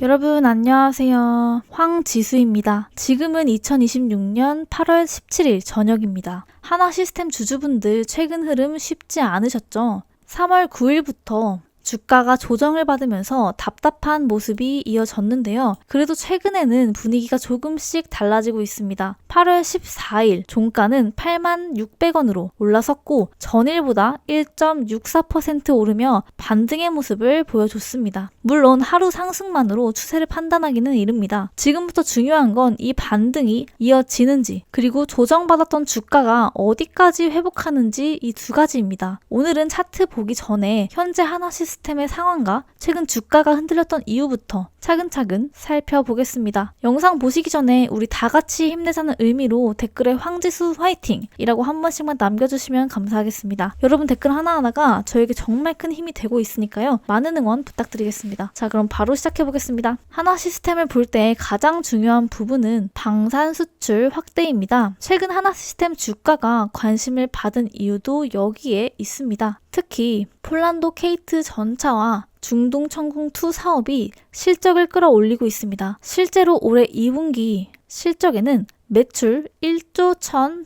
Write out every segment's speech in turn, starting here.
여러분 안녕하세요. 황지수입니다. 지금은 2026년 8월 17일 저녁입니다. 하나시스템 주주분들 최근 흐름 쉽지 않으셨죠? 3월 9일부터 주가가 조정을 받으면서 답답한 모습이 이어졌는데요. 그래도 최근에는 분위기가 조금씩 달라지고 있습니다. 8월 14일 종가는 86,600원으로 올라섰고 전일보다 1.64% 오르며 반등의 모습을 보여줬습니다. 물론 하루 상승만으로 추세를 판단하기는 이릅니다. 지금부터 중요한 건 이 반등이 이어지는지 그리고 조정받았던 주가가 어디까지 회복하는지 이 두 가지입니다. 오늘은 차트 보기 전에 현재 하나시스템의 상황과 최근 주가가 흔들렸던 이유부터 차근차근 살펴보겠습니다. 영상 보시기 전에 우리 다 같이 힘내자는 의미로 댓글에 황지수 화이팅! 이라고 한 번씩만 남겨주시면 감사하겠습니다. 여러분 댓글 하나하나가 저에게 정말 큰 힘이 되고 있으니까요. 많은 응원 부탁드리겠습니다. 자, 그럼 바로 시작해보겠습니다. 하나시스템을 볼 때 가장 중요한 부분은 방산 수출 확대입니다. 최근 하나시스템 주가가 관심을 받은 이유도 여기에 있습니다. 특히 폴란도 케이트 전차와 중동 천궁2 사업이 실적을 끌어올리고 있습니다. 실제로 올해 2분기 실적에는 매출 1조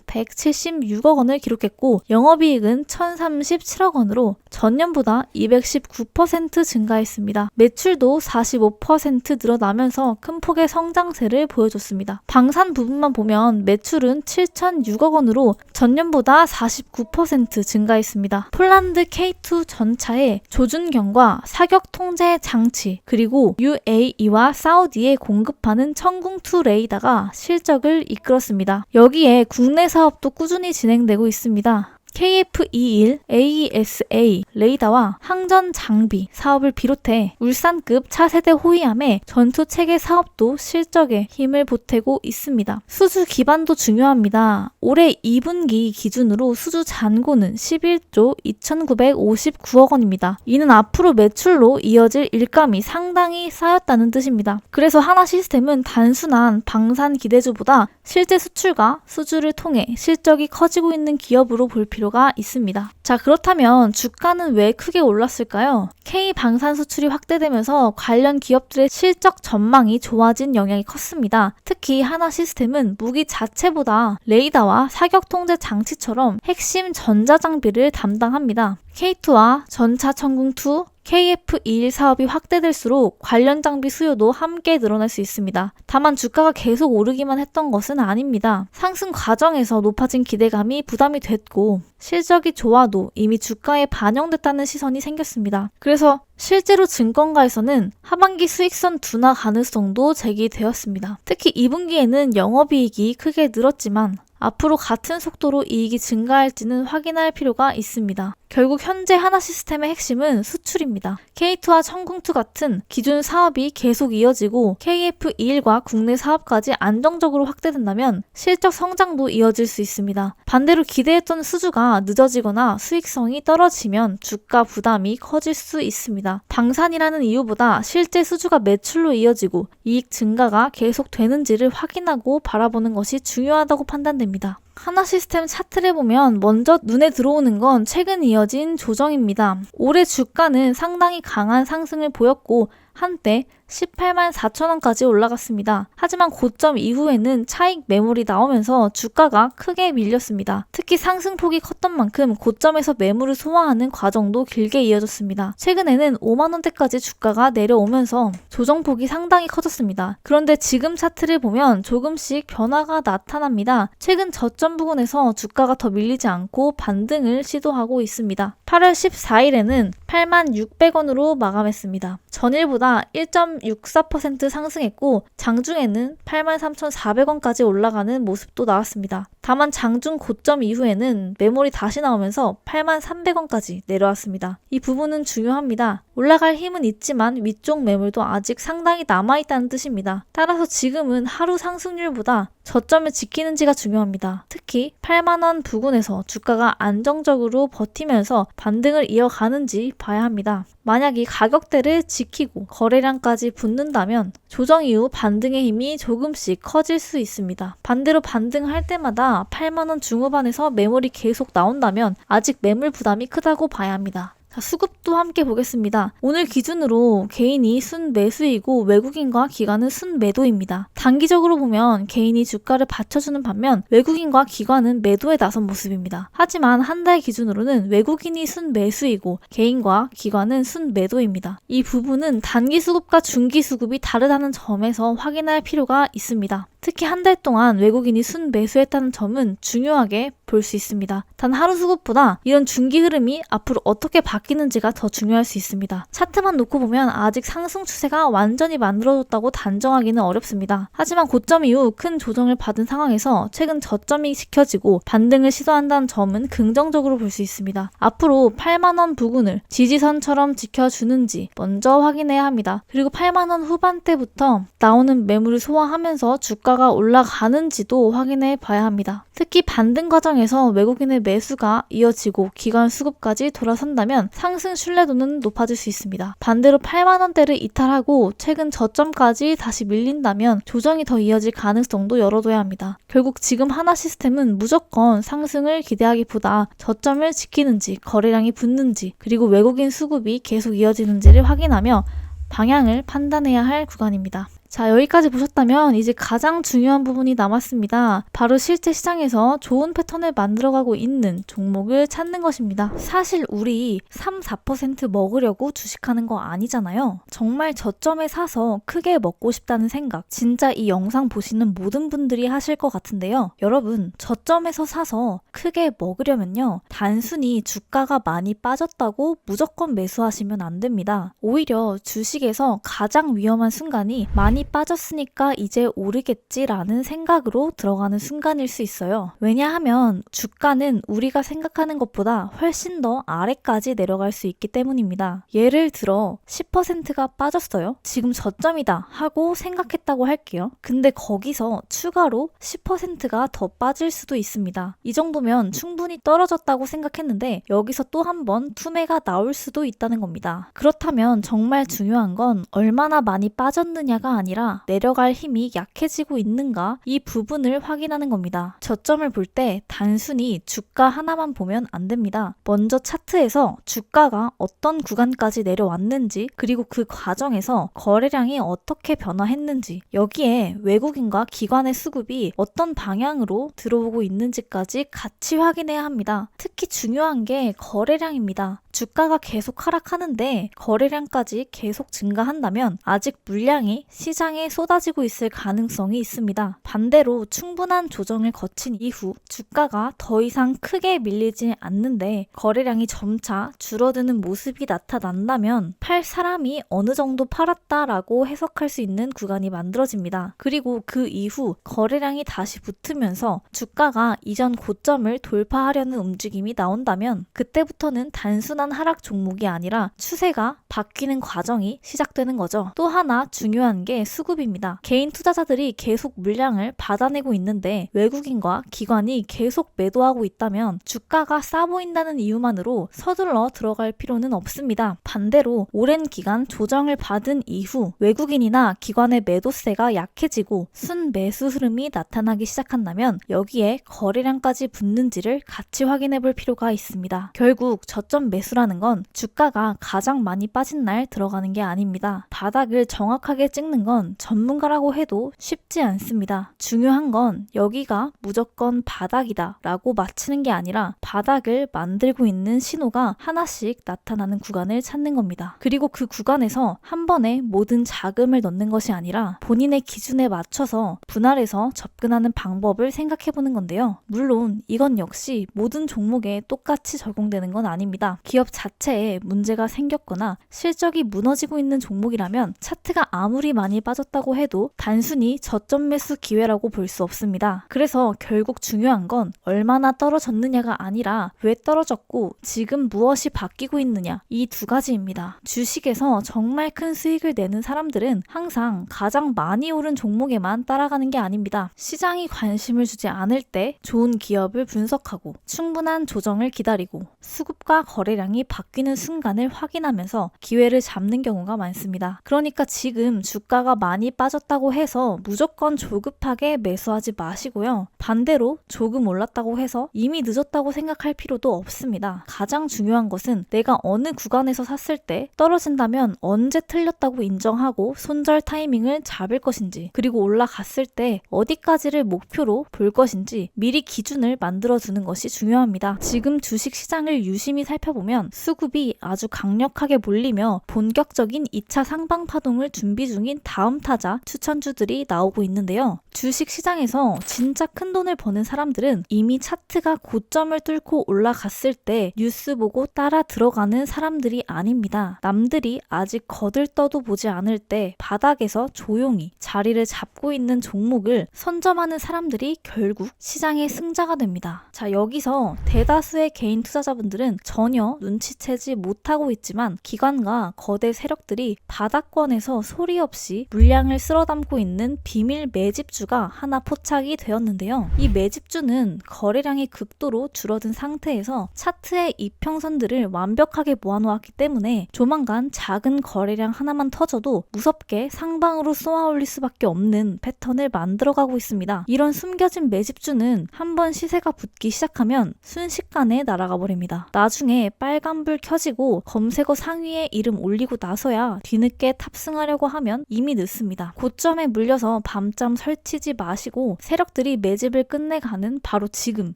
1,176억 원을 기록했고 영업이익은 1,037억 원으로 전년보다 219% 증가했습니다. 매출도 45% 늘어나면서 큰 폭의 성장세를 보여줬습니다. 방산 부분만 보면 매출은 7,006억 원으로 전년보다 49% 증가했습니다. 폴란드 K2 전차의 조준경과 사격 통제 장치 그리고 UAE와 사우디에 공급하는 천궁2 레이더가 실적을 이끌었습니다. 여기에 국내 사업도 꾸준히 진행되고 있습니다. KF-21 AESA 레이더와 항전 장비 사업을 비롯해 울산급 차세대 호위함의 전투체계 사업도 실적에 힘을 보태고 있습니다. 수주 기반도 중요합니다. 올해 2분기 기준으로 수주 잔고는 11조 2,959억 원입니다. 이는 앞으로 매출로 이어질 일감이 상당히 쌓였다는 뜻입니다. 그래서 하나시스템은 단순한 방산 기대주보다 실제 수출과 수주를 통해 실적이 커지고 있는 기업으로 볼 필요가 있습니다. 자, 그렇다면 주가는 왜 크게 올랐을까요? K 방산 수출이 확대되면서 관련 기업들의 실적 전망이 좋아진 영향이 컸습니다. 특히 하나시스템은 무기 자체보다 레이더와 사격 통제 장치처럼 핵심 전자장비를 담당합니다. K2와 전차 천궁2, KF-21 사업이 확대될수록 관련 장비 수요도 함께 늘어날 수 있습니다. 다만 주가가 계속 오르기만 했던 것은 아닙니다. 상승 과정에서 높아진 기대감이 부담이 됐고 실적이 좋아도 이미 주가에 반영됐다는 시선이 생겼습니다. 그래서 실제로 증권가에서는 하반기 수익선 둔화 가능성도 제기되었습니다. 특히 2분기에는 영업이익이 크게 늘었지만 앞으로 같은 속도로 이익이 증가할지는 확인할 필요가 있습니다. 결국 현재 하나시스템의 핵심은 수출입니다. K2와 천궁2 같은 기존 사업이 계속 이어지고 KF-21과 국내 사업까지 안정적으로 확대된다면 실적 성장도 이어질 수 있습니다. 반대로 기대했던 수주가 늦어지거나 수익성이 떨어지면 주가 부담이 커질 수 있습니다. 방산이라는 이유보다 실제 수주가 매출로 이어지고 이익 증가가 계속되는지를 확인하고 바라보는 것이 중요하다고 판단됩니다. 하나시스템 차트를 보면 먼저 눈에 들어오는 건 최근 이어진 조정입니다. 올해 주가는 상당히 강한 상승을 보였고 한때 18만 4천 원까지 올라갔습니다. 하지만 고점 이후에는 차익 매물이 나오면서 주가가 크게 밀렸습니다. 특히 상승폭이 컸던 만큼 고점에서 매물을 소화하는 과정도 길게 이어졌습니다. 최근에는 5만 원대까지 주가가 내려오면서 조정폭이 상당히 커졌습니다. 그런데 지금 차트를 보면 조금씩 변화가 나타납니다. 최근 저점 부근에서 주가가 더 밀리지 않고 반등을 시도하고 있습니다. 8월 14일에는 86,600원으로 마감했습니다. 전일보다 1.64% 상승했고 장중에는 83,400원까지 올라가는 모습도 나왔습니다. 다만 장중 고점 이후에는 매물이 다시 나오면서 83,300원까지 내려왔습니다. 이 부분은 중요합니다. 올라갈 힘은 있지만 위쪽 매물도 아직 상당히 남아있다는 뜻입니다. 따라서 지금은 하루 상승률보다 저점을 지키는지가 중요합니다. 특히 8만원 부근에서 주가가 안정적으로 버티면서 반등을 이어가는지 봐야 합니다. 만약 이 가격대를 지키고 거래량까지 붙는다면 조정 이후 반등의 힘이 조금씩 커질 수 있습니다. 반대로 반등할 때마다 8만원 중후반에서 매물이 계속 나온다면 아직 매물 부담이 크다고 봐야 합니다. 자, 수급도 함께 보겠습니다. 오늘 기준으로 개인이 순매수이고 외국인과 기관은 순매도입니다. 단기적으로 보면 개인이 주가를 받쳐주는 반면 외국인과 기관은 매도에 나선 모습입니다. 하지만 한 달 기준으로는 외국인이 순매수이고 개인과 기관은 순매도입니다. 이 부분은 단기 수급과 중기 수급이 다르다는 점에서 확인할 필요가 있습니다. 특히 한 달 동안 외국인이 순매수했다는 점은 중요하게 볼 수 있습니다. 단 하루 수급보다 이런 중기 흐름이 앞으로 어떻게 바뀌는지가 더 중요할 수 있습니다. 차트만 놓고 보면 아직 상승 추세가 완전히 만들어졌다고 단정하기는 어렵습니다. 하지만 고점 이후 큰 조정을 받은 상황에서 최근 저점이 지켜지고 반등을 시도한다는 점은 긍정적으로 볼 수 있습니다. 앞으로 8만원 부근을 지지선처럼 지켜주는지 먼저 확인해야 합니다. 그리고 8만원 후반대부터 나오는 매물을 소화하면서 주가가 올라가는지도 확인해 봐야 합니다. 특히 반등 과정에서 외국인의 매수가 이어지고 기관 수급까지 돌아선다면 상승 신뢰도는 높아질 수 있습니다. 반대로 8만원대를 이탈하고 최근 저점까지 다시 밀린다면 조정이 더 이어질 가능성도 열어둬야 합니다. 결국 지금 하나 시스템은 무조건 상승을 기대하기보다 저점을 지키는지 거래량이 붙는지 그리고 외국인 수급이 계속 이어지는지를 확인하며 방향을 판단해야 할 구간입니다. 자, 여기까지 보셨다면 이제 가장 중요한 부분이 남았습니다. 바로 실제 시장에서 좋은 패턴을 만들어가고 있는 종목을 찾는 것입니다. 사실 우리 3, 4% 먹으려고 주식하는 거 아니잖아요. 정말 저점에 사서 크게 먹고 싶다는 생각, 진짜 이 영상 보시는 모든 분들이 하실 것 같은데요. 여러분, 저점에서 사서 크게 먹으려면요. 단순히 주가가 많이 빠졌다고 무조건 매수하시면 안 됩니다. 오히려 주식에서 가장 위험한 순간이 많이 빠졌으니까 이제 오르겠지라는 생각으로 들어가는 순간일 수 있어요. 왜냐하면 주가는 우리가 생각하는 것보다 훨씬 더 아래까지 내려갈 수 있기 때문입니다. 예를 들어 10%가 빠졌어요. 지금 저점이다 하고 생각했다고 할게요. 근데 거기서 추가로 10%가 더 빠질 수도 있습니다. 이 정도면 충분히 떨어졌다고 생각했는데 여기서 또 한 번 투매가 나올 수도 있다는 겁니다. 그렇다면 정말 중요한 건 얼마나 많이 빠졌느냐가 아니라 내려갈 힘이 약해지고 있는가 이 부분을 확인하는 겁니다. 저점을 볼 때 단순히 주가 하나만 보면 안 됩니다. 먼저 차트에서 주가가 어떤 구간까지 내려왔는지 그리고 그 과정에서 거래량이 어떻게 변화했는지 여기에 외국인과 기관의 수급이 어떤 방향으로 들어오고 있는지까지 같이 확인해야 합니다. 특히 중요한 게 거래량입니다. 주가가 계속 하락하는데 거래량까지 계속 증가한다면 아직 물량이 시장에 쏟아지고 있을 가능성이 있습니다. 반대로 충분한 조정을 거친 이후 주가가 더 이상 크게 밀리지 않는데 거래량이 점차 줄어드는 모습이 나타난다면 팔 사람이 어느 정도 팔았다라고 해석할 수 있는 구간이 만들어집니다. 그리고 그 이후 거래량이 다시 붙으면서 주가가 이전 고점을 돌파하려는 움직임이 나온다면 그때부터는 단순한 하락 종목이 아니라 추세가 바뀌는 과정이 시작되는 거죠. 또 하나 중요한 게 수급입니다. 개인 투자자들이 계속 물량을 받아내고 있는데 외국인과 기관이 계속 매도하고 있다면 주가가 싸 보인다는 이유만으로 서둘러 들어갈 필요는 없습니다. 반대로 오랜 기간 조정을 받은 이후 외국인이나 기관의 매도세가 약해지고 순매수 흐름이 나타나기 시작한다면 여기에 거래량까지 붙는지를 같이 확인해 볼 필요가 있습니다. 결국 저점 매수라는 건 주가가 가장 많이 빠진 날 들어가는 게 아닙니다. 바닥을 정확하게 찍는 건 전문가라고 해도 쉽지 않습니다. 중요한 건 여기가 무조건 바닥이다 라고 맞히는 게 아니라 바닥을 만들고 있는 신호가 하나씩 나타나는 구간을 찾는 겁니다. 그리고 그 구간에서 한 번에 모든 자금을 넣는 것이 아니라 본인의 기준에 맞춰서 분할해서 접근하는 방법을 생각해 보는 건데요. 물론 이건 역시 모든 종목에 똑같이 적용되는 건 아닙니다. 기업 자체에 문제가 생겼거나 실적이 무너지고 있는 종목이라면 차트가 아무리 많이 빠졌다고 해도 단순히 저점 매수 기회라고 볼 수 없습니다. 그래서 결국 중요한 건 얼마나 떨어졌느냐가 아니라 왜 떨어졌고 지금 무엇이 바뀌고 있느냐 이 두 가지입니다. 주식에서 정말 큰 수익을 내는 사람들은 항상 가장 많이 오른 종목에만 따라가는 게 아닙니다. 시장이 관심을 주지 않을 때 좋은 기업을 분석하고 충분한 조정을 기다리고 수급과 거래량이 바뀌는 순간을 확인하면서 기회를 잡는 경우가 많습니다. 그러니까 지금 주가가 많이 빠졌다고 해서 무조건 조급하게 매수하지 마시고요. 반대로 조금 올랐다고 해서 이미 늦었다고 생각할 필요도 없습니다. 가장 중요한 것은 내가 어느 구간에서 샀을 때 떨어진다면 언제 틀렸다고 인정하고 손절 타이밍을 잡을 것인지, 그리고 올라갔을 때 어디까지를 목표로 볼 것인지 미리 기준을 만들어두는 것이 중요합니다. 지금 주식시장을 유심히 살펴보면 수급이 아주 강력하게 몰리며 본격적인 2차 상방 파동을 준비 중인 다음 타자 추천주들이 나오고 있는데요. 주식시장에서 진짜 큰 돈을 버는 사람들은 이미 차트가 고점을 뚫고 올라갔을 때 뉴스 보고 따라 들어가는 사람들이 아닙니다. 남들이 아직 거들떠도 보지 않을 때 바닥에서 조용히 자리를 잡고 있는 종목을 선점하는 사람들이 결국 시장의 승자가 됩니다. 자, 여기서 대다수의 개인 투자자분들은 전혀 눈치채지 못하고 있지만 기관과 거대 세력들이 바닥권에서 소리 없이 물량을 쓸어담고 있는 비밀 매집주가 하나 포착이 되었는데요. 이 매집주는 거래량이 극도로 줄어든 상태에서 차트의 이평선들을 완벽하게 모아놓았기 때문에 조만간 작은 거래량 하나만 터져도 무섭게 상방으로 쏘아올릴 수밖에 없는 패턴을 만들어가고 있습니다. 이런 숨겨진 매집주는 한번 시세가 붙기 시작하면 순식간에 날아가 버립니다. 나중에 빨간불 켜지고 검색어 상위에 이름 올리고 나서야 뒤늦게 탑승하려고 하면 이미 늦습니다. 고점에 물려서 밤잠 설치지 마시고 세력들이 매집을 끝내가는 바로 지금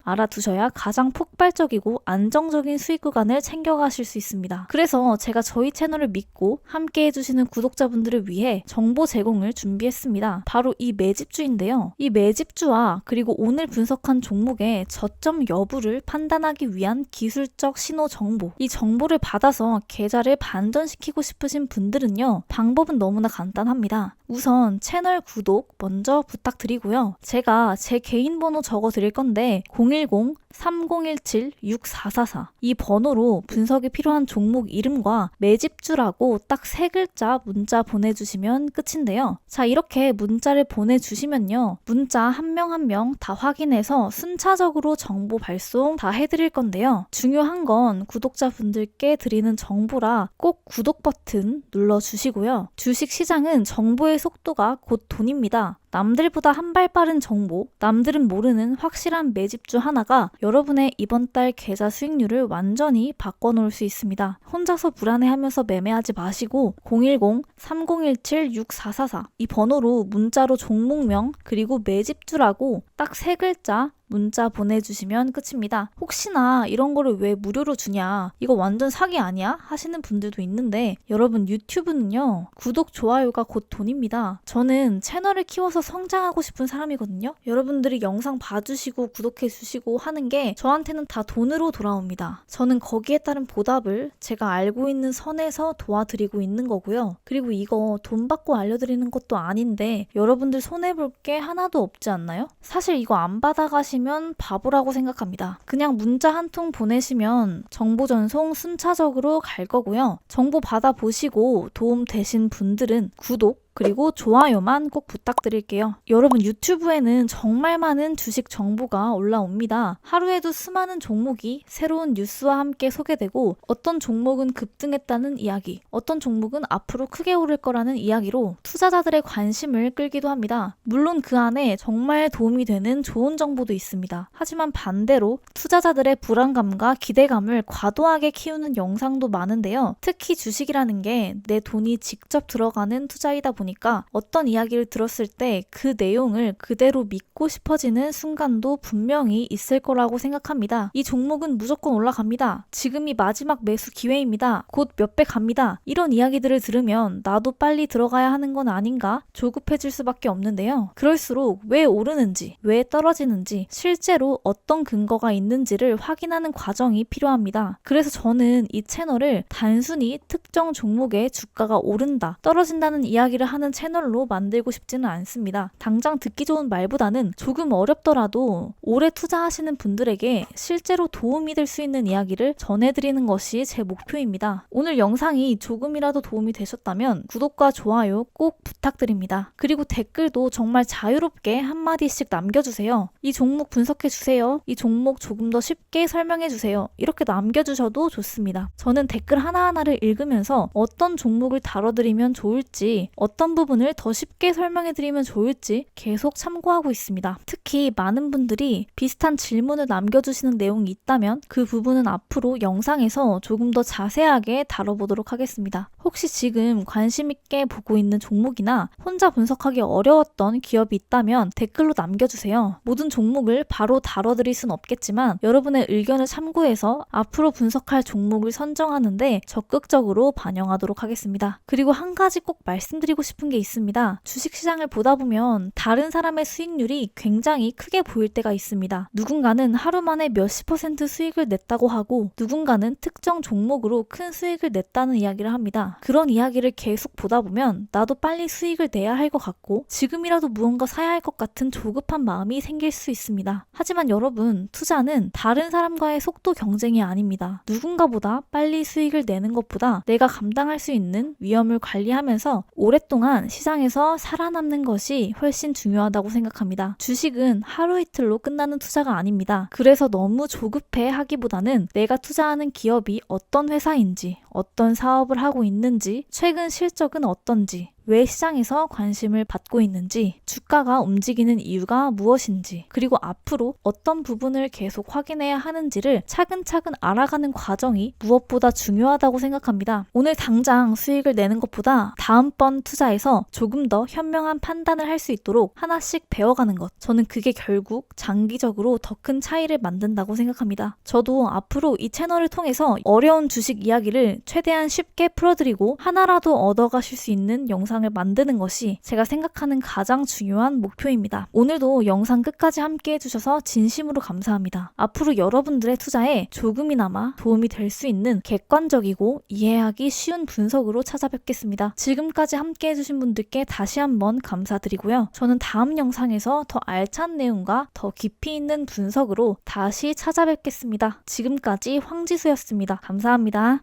알아두셔야 가장 폭발적이고 안정적인 수익 구간을 챙겨가실 수 있습니다. 그래서 제가 저희 채널을 믿고 함께 해주시는 구독자분들을 위해 정보 제공을 준비했습니다. 바로 이 매집주인데요. 이 매집주와 그리고 오늘 분석한 종목의 저점 여부를 판단하기 위한 기술적 신호 정보, 이 정보를 받아서 계좌를 반전시키고 싶으신 분들은요, 방법은 너무나 간단합니다. 우선 채널 구독 먼저 부탁드리고요. 제가 제 개인 번호 적어 드릴 건데 010-3017-6444 이 번호로 분석이 필요한 종목 이름과 매집주라고 딱 3글자 문자 보내주시면 끝인데요. 자, 이렇게 문자를 보내주시면요, 문자 한 명 한 명 다 확인해서 순차적으로 정보 발송 다 해드릴 건데요. 중요한 건 구독자분들께 드리는 정보라 꼭 구독 버튼 눌러주시고요. 주식시장은 정보의 속도가 곧 돈입니다. 남들보다 한 발 빠른 정보, 남들은 모르는 확실한 매집주 하나가 여러분의 이번 달 계좌 수익률을 완전히 바꿔놓을 수 있습니다. 혼자서 불안해하면서 매매하지 마시고 010-3017-6444 이 번호로 문자로 종목명 그리고 매집주라고 딱 3글자 문자 보내주시면 끝입니다. 혹시나 이런 거를 왜 무료로 주냐, 이거 완전 사기 아니야? 하시는 분들도 있는데 여러분, 유튜브는요, 구독, 좋아요가 곧 돈입니다. 저는 채널을 키워서 성장하고 싶은 사람이거든요. 여러분들이 영상 봐주시고 구독해주시고 하는 게 저한테는 다 돈으로 돌아옵니다. 저는 거기에 따른 보답을 제가 알고 있는 선에서 도와드리고 있는 거고요. 그리고 이거 돈 받고 알려드리는 것도 아닌데 여러분들 손해볼 게 하나도 없지 않나요? 사실 이거 안 받아가시면 바보라고 생각합니다. 그냥 문자 한 통 보내시면 정보 전송 순차적으로 갈 거고요. 정보 받아보시고 도움 되신 분들은 구독 그리고 좋아요만 꼭 부탁드릴게요. 여러분, 유튜브에는 정말 많은 주식 정보가 올라옵니다. 하루에도 수많은 종목이 새로운 뉴스와 함께 소개되고 어떤 종목은 급등했다는 이야기, 어떤 종목은 앞으로 크게 오를 거라는 이야기로 투자자들의 관심을 끌기도 합니다. 물론 그 안에 정말 도움이 되는 좋은 정보도 있습니다. 하지만 반대로 투자자들의 불안감과 기대감을 과도하게 키우는 영상도 많은데요. 특히 주식이라는 게 내 돈이 직접 들어가는 투자이다 보니까 어떤 이야기를 들었을 때 그 내용을 그대로 믿고 싶어지는 순간도 분명히 있을 거라고 생각합니다. 이 종목은 무조건 올라갑니다. 지금이 마지막 매수 기회입니다. 곧 몇 배 갑니다. 이런 이야기들을 들으면 나도 빨리 들어가야 하는 건 아닌가 조급해질 수밖에 없는데요. 그럴수록 왜 오르는지, 왜 떨어지는지, 실제로 어떤 근거가 있는지를 확인하는 과정이 필요합니다. 그래서 저는 이 채널을 단순히 특정 종목의 주가가 오른다, 떨어진다는 이야기를 하는 채널로 만들고 싶지는 않습니다. 당장 듣기 좋은 말보다는 조금 어렵더라도 오래 투자하시는 분들에게 실제로 도움이 될 수 있는 이야기를 전해드리는 것이 제 목표입니다. 오늘 영상이 조금이라도 도움이 되셨다면 구독과 좋아요 꼭 부탁드립니다. 그리고 댓글도 정말 자유롭게 한마디씩 남겨주세요. 이 종목 분석해주세요. 이 종목 조금 더 쉽게 설명해주세요. 이렇게 남겨주셔도 좋습니다. 저는 댓글 하나하나를 읽으면서 어떤 종목을 다뤄드리면 좋을지, 어떤 어떤 부분을 더 쉽게 설명해드리면 좋을지 계속 참고하고 있습니다. 특히 많은 분들이 비슷한 질문을 남겨주시는 내용이 있다면 그 부분은 앞으로 영상에서 조금 더 자세하게 다뤄보도록 하겠습니다. 혹시 지금 관심 있게 보고 있는 종목이나 혼자 분석하기 어려웠던 기업이 있다면 댓글로 남겨주세요. 모든 종목을 바로 다뤄드릴 순 없겠지만 여러분의 의견을 참고해서 앞으로 분석할 종목을 선정하는데 적극적으로 반영하도록 하겠습니다. 그리고 한 가지 꼭 말씀드리고 싶은 게 있습니다. 주식시장을 보다 보면 다른 사람의 수익률이 굉장히 크게 보일 때가 있습니다. 누군가는 하루 만에 몇십 % 수익을 냈다고 하고 누군가는 특정 종목으로 큰 수익을 냈다는 이야기를 합니다. 그런 이야기를 계속 보다 보면 나도 빨리 수익을 내야 할 것 같고 지금이라도 무언가 사야 할 것 같은 조급한 마음이 생길 수 있습니다. 하지만 여러분, 투자는 다른 사람과의 속도 경쟁이 아닙니다. 누군가보다 빨리 수익을 내는 것보다 내가 감당할 수 있는 위험을 관리하면서 오랫동안 시장에서 살아남는 것이 훨씬 중요하다고 생각합니다. 주식은 하루 이틀로 끝나는 투자가 아닙니다. 그래서 너무 조급해 하기보다는 내가 투자하는 기업이 어떤 회사인지, 어떤 사업을 하고 있는지, 최근 실적은 어떤지, 왜 시장에서 관심을 받고 있는지, 주가가 움직이는 이유가 무엇인지, 그리고 앞으로 어떤 부분을 계속 확인해야 하는지를 차근차근 알아가는 과정이 무엇보다 중요하다고 생각합니다. 오늘 당장 수익을 내는 것보다 다음번 투자에서 조금 더 현명한 판단을 할 수 있도록 하나씩 배워가는 것, 저는 그게 결국 장기적으로 더 큰 차이를 만든다고 생각합니다. 저도 앞으로 이 채널을 통해서 어려운 주식 이야기를 최대한 쉽게 풀어드리고 하나라도 얻어가실 수 있는 영상을 만드는 것이 제가 생각하는 가장 중요한 목표입니다. 오늘도 영상 끝까지 함께 해주셔서 진심으로 감사합니다. 앞으로 여러분들의 투자에 조금이나마 도움이 될 수 있는 객관적이고 이해하기 쉬운 분석으로 찾아뵙겠습니다. 지금까지 함께 해주신 분들께 다시 한번 감사드리고요. 저는 다음 영상에서 더 알찬 내용과 더 깊이 있는 분석으로 다시 찾아뵙겠습니다. 지금까지 황지수였습니다. 감사합니다.